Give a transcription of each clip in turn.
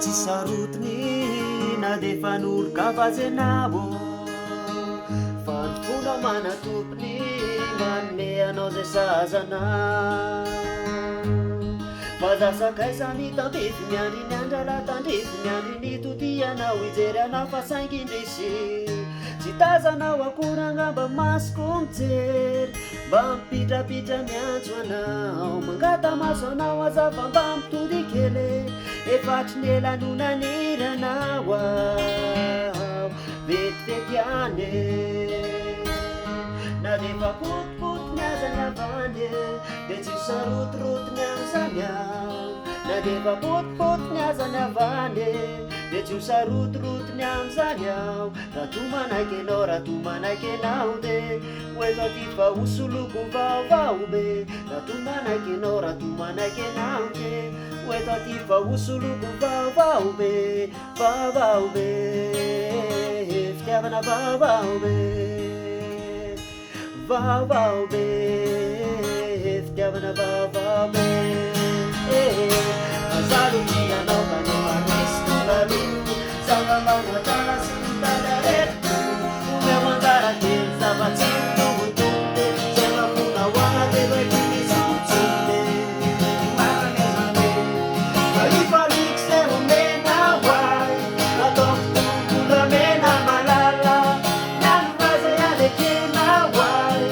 tsy sarotiny na de fanoloka vazenao fa ny fona manatopony manome anao zay sazana fazasakaisa mitambivy miandry ny andrala tandrivy miandry ny totianao ijery anao fa saingindrisy tsy tazanao akorangamba masoko mijery mba mipitrapitra miantso anao mangata maso anao azafa mba mitody kely efatry ny elanonaniranao ao vetivety any na defa potipoty ny azany avany de tsy sarotoroty ny azany ao na defa potipoty ny azany avany de tsy sarotoroty ny am'zany ao raha to manaiky anao raha to manaiky anao de hoefa ty fa hosoloko vaovao be raha to manaiky anao raha to manaiky anao de hoefa ty fa hosoloko vaovao be fitiavana vaovao be vaovao be fitiavana vaovao be mazaloky anao manefa risiko lalo zava-magnatara sy mitadareto ome mangarakely zava-tsiro tomotonde zay mafona hoana de vaky misotsonde maranezane aifariko zay omena hoay ataoko tomboramena malala nanovaza ialekena hoay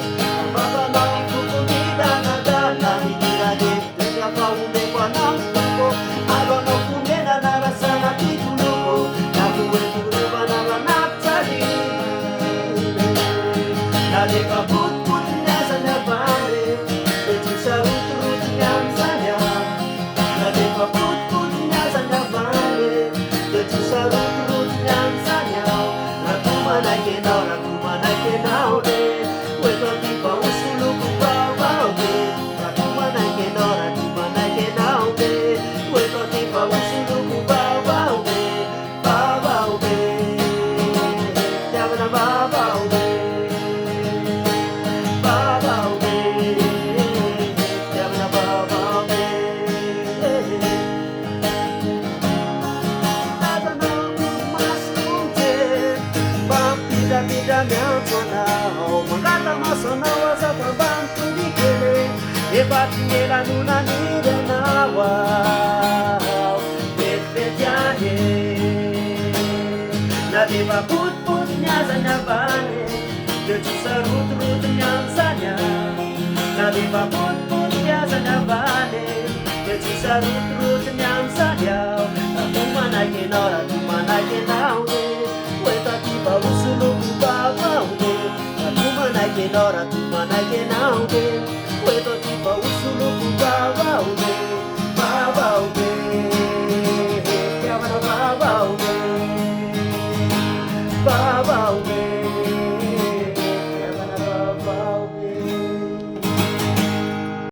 ambabanao ifokomidana midiradeteka fa omeko anao toko alonao fomena narasana pitoloko nakoetorevana manapitsary na defa potipoty ny azany avany de tsy sarotoroty ny am'zany ao na defa potipoty ny azany avany de tsy sarotoroty ny am'zany ao raha to manaiky anao raha to manaiky anao de hoefa ty fa hosoloko vaovao be raha to manaiky anao raha to manaiky anao de hoefa ty fa hosoloko vaovao be fitiavana vaovao be vaovao be fitiavana vaovao be tazanao masoko mijery mba mipitrapitra miantso anao mangata maso anao azafa mba mitody kely efatry ny elanonaniranao ao vetivety any na defa potipoty ny azany avany de tsy sarotoroty ny am'zany ao na defa potipoty ny azany avany de tsy sarotoroty ny am'zany ao raha to manaiky anao raha to manaiky anao de hoefa ty fa hosoloko vaovao de raha to manaiky anao raha to manaiky anao de hoefa ty fa hosoloko vaovao de